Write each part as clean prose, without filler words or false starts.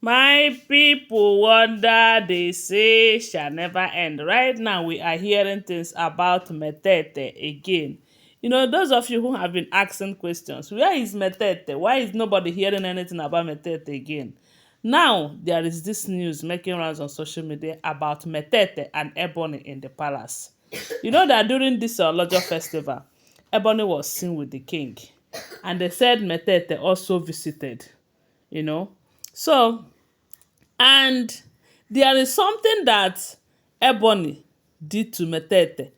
My people wonder they say shall never end. Right now we are hearing things about Metete again. You know, those of you who have been asking questions, where is Metete? Why is nobody hearing anything about Metete again? Now there is this news making rounds on social media about Metete and Ebony in the palace. You know that during this Olojo festival, Ebony was seen with the king, and they said Metete also visited. You know, so and there is something that Ebony did to Metete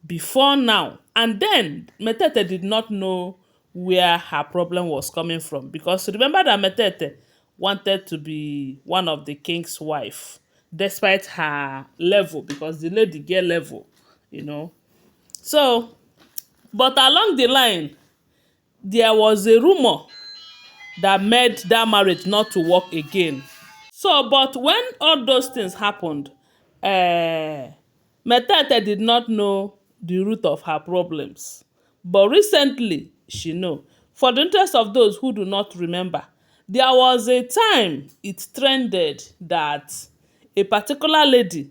before now. And then Metete did not know where her problem was coming from. Because remember that Metete wanted to be one of the king's wife, despite her level, because the lady get level, you know. So, but along the line, there was a rumor that made that marriage not to work again. So, but when all those things happened, Metete did not know the root of her problems. But recently, she know. For the interest of those who do not remember, there was a time it trended that a particular lady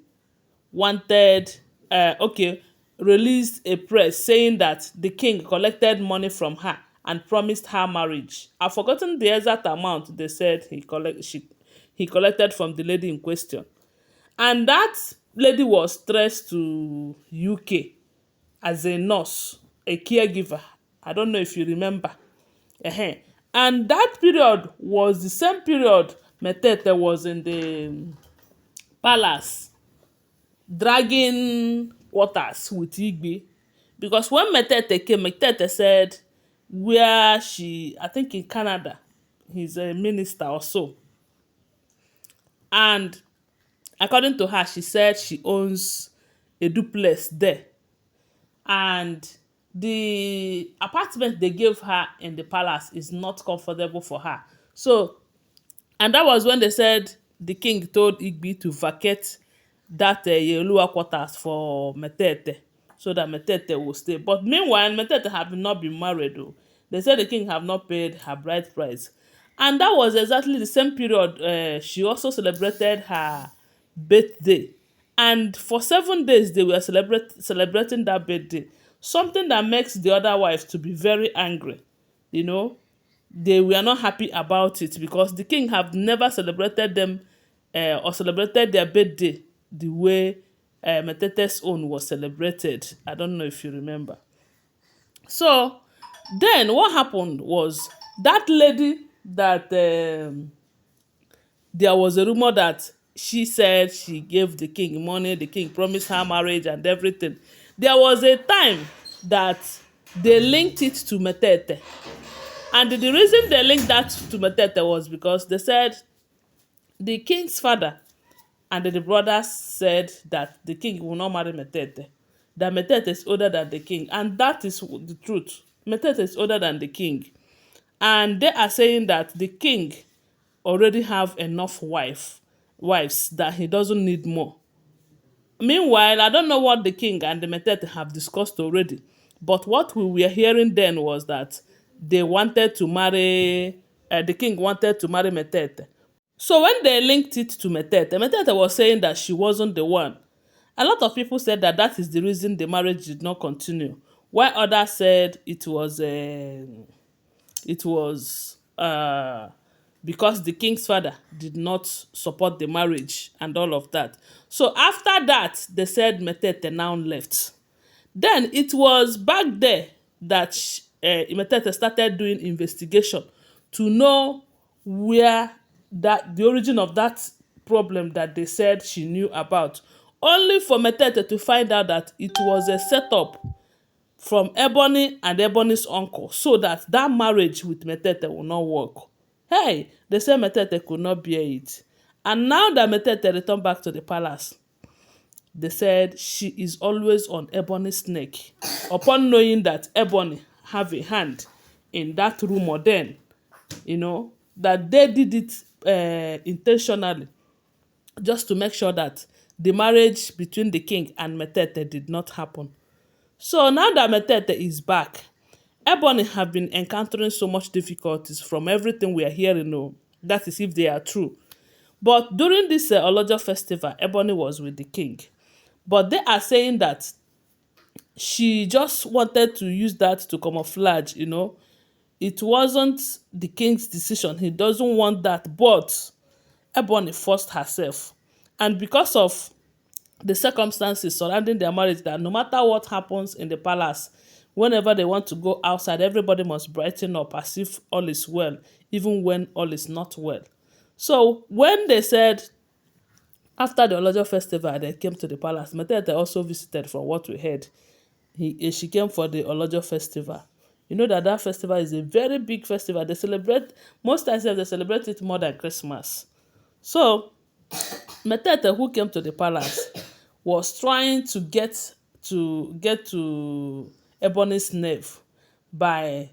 wanted, okay, released a press saying that the king collected money from her and promised her marriage. I've forgotten the exact amount they said he collected from the lady in question. And that lady was traced to UK as a nurse, a caregiver. I don't know if you remember. uh And that period was the same period Metete was in the palace dragging waters with Igbe. Because when Metete came, Metete said where she, I think in Canada, he's a minister or so. And according to her, she said she owns a duplex there. And the apartment they gave her in the palace is not comfortable for her. So, and that was when they said the king told Igbi to vacate that Yelua quarters for Metete so that Metete will stay. But meanwhile, Metete have not been married though. They said the king have not paid her bride price. And that was exactly the same period she also celebrated her birthday. And for 7 days they were celebrating that birthday. Something that makes the other wife to be very angry, you know. They were not happy about it because the king have never celebrated them or celebrated their birthday the way Metete's own was celebrated. I don't know if you remember. So then what happened was that lady that there was a rumor that she said she gave the king money, the king promised her marriage and everything. There was a time that they linked it to Metete. And the reason they linked that to Metete was because they said the king's father and the brothers said that the king will not marry Metete. That Metete is older than the king. And that is the truth. Metete is older than the king. And they are saying that the king already have enough wives that he doesn't need more. Meanwhile, I don't know what the king and the Metete have discussed already, but what we were hearing then was that they wanted to marry, the king wanted to marry Metete. So when they linked it to Metete, Metete was saying that she wasn't the one. A lot of people said that that is the reason the marriage did not continue, while others said it was because the king's father did not support the marriage and all of that. So after that, they said Metete now left. Then it was back there that Metete started doing investigation to know where that the origin of that problem that they said she knew about. Only for Metete to find out that it was a setup from Ebony and Ebony's uncle so that that marriage with Metete will not work. Hey, they said Metete could not bear it. And now that Metete returned back to the palace, they said she is always on Ebony's neck. Upon knowing that Ebony have a hand in that rumor then, you know, that they did it intentionally just to make sure that the marriage between the king and Metete did not happen. So now that Metete is back, Ebony have been encountering so much difficulties from everything we are hearing. Oh, that is if they are true. But during this Olojo festival, Ebony was with the king. But they are saying that she just wanted to use that to camouflage, It wasn't the king's decision. He doesn't want that. But Ebony forced herself. And because of the circumstances surrounding their marriage, that no matter what happens in the palace, whenever they want to go outside, everybody must brighten up as if all is well, even when all is not well. So when they said after the Olojo festival, they came to the palace, Metete also visited from what we heard. She came for the Olojo festival. You know that that festival is a very big festival. They celebrate, most times they celebrate it more than Christmas. So Metete, who came to the palace, was trying to get to Ebony's nerve by,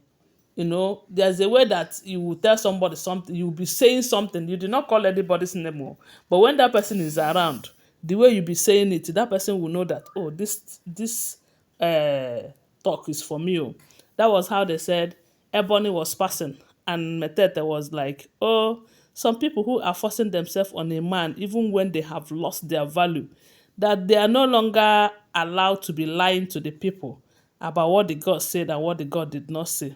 there's a way that you will tell somebody something, you will be saying something, you do not call anybody's name, but when that person is around, the way you be saying it, that person will know that, oh, this uh talk is for me. Oh. That was how they said Ebony was passing, and Metete was like, oh, some people who are forcing themselves on a man even when they have lost their value, that they are no longer allowed to be lying to the people about what the God said and what the God did not say,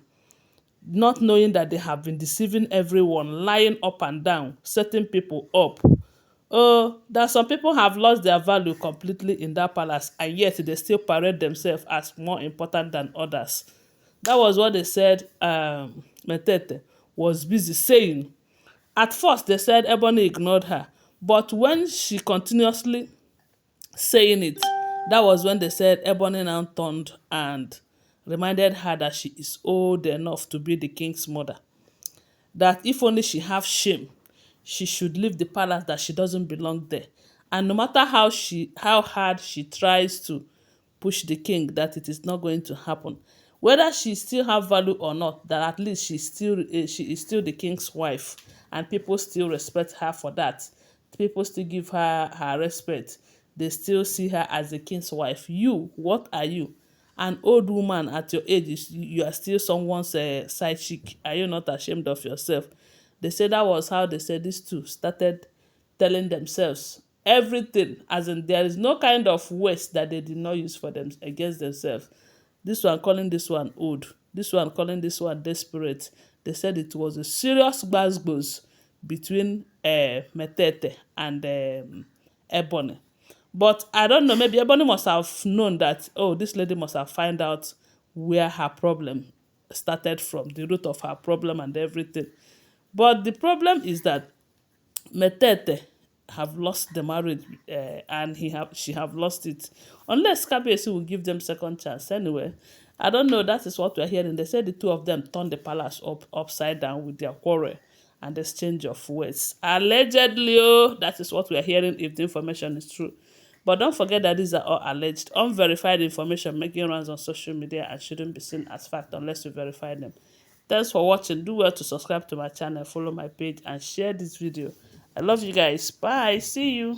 not knowing that they have been deceiving everyone, lying up and down, setting people up. Oh, that some people have lost their value completely in that palace, and yet they still parade themselves as more important than others. That was what they said Metete was busy saying. At first, they said Ebony ignored her, but when she continuously saying it, that was when they said Ebony now turned and reminded her that she is old enough to be the king's mother. That if only she have shame, she should leave the palace, that she doesn't belong there. And no matter how hard she tries to push the king, that it is not going to happen. Whether she still have value or not, that at least she is still the king's wife, and people still respect her for that. People still give her her respect. They still see her as the king's wife. You, what are you? An old woman at your age, you are still someone's side chick. Are you not ashamed of yourself? They said that was how they said these two started telling themselves everything, as in there is no kind of waste that they did not use for them against themselves. This one calling this one old, this one calling this one desperate. They said it was a serious gbasgbos between Metete and Ebony. But I don't know, maybe Ebony must have known that, oh, this lady must have found out where her problem started from, the root of her problem and everything. But the problem is that Metete have lost the marriage, and she have lost it. Unless Kabiyesi will give them second chance. Anyway, I don't know. That is what we're hearing. They said the two of them turned the palace upside down with their quarrel and exchange of words. Allegedly, oh, that is what we're hearing if the information is true. But don't forget that these are all alleged, unverified information making rounds on social media and shouldn't be seen as fact unless you verify them. Thanks for watching. Do well to subscribe to my channel, follow my page, and share this video. I love you guys. Bye. See you.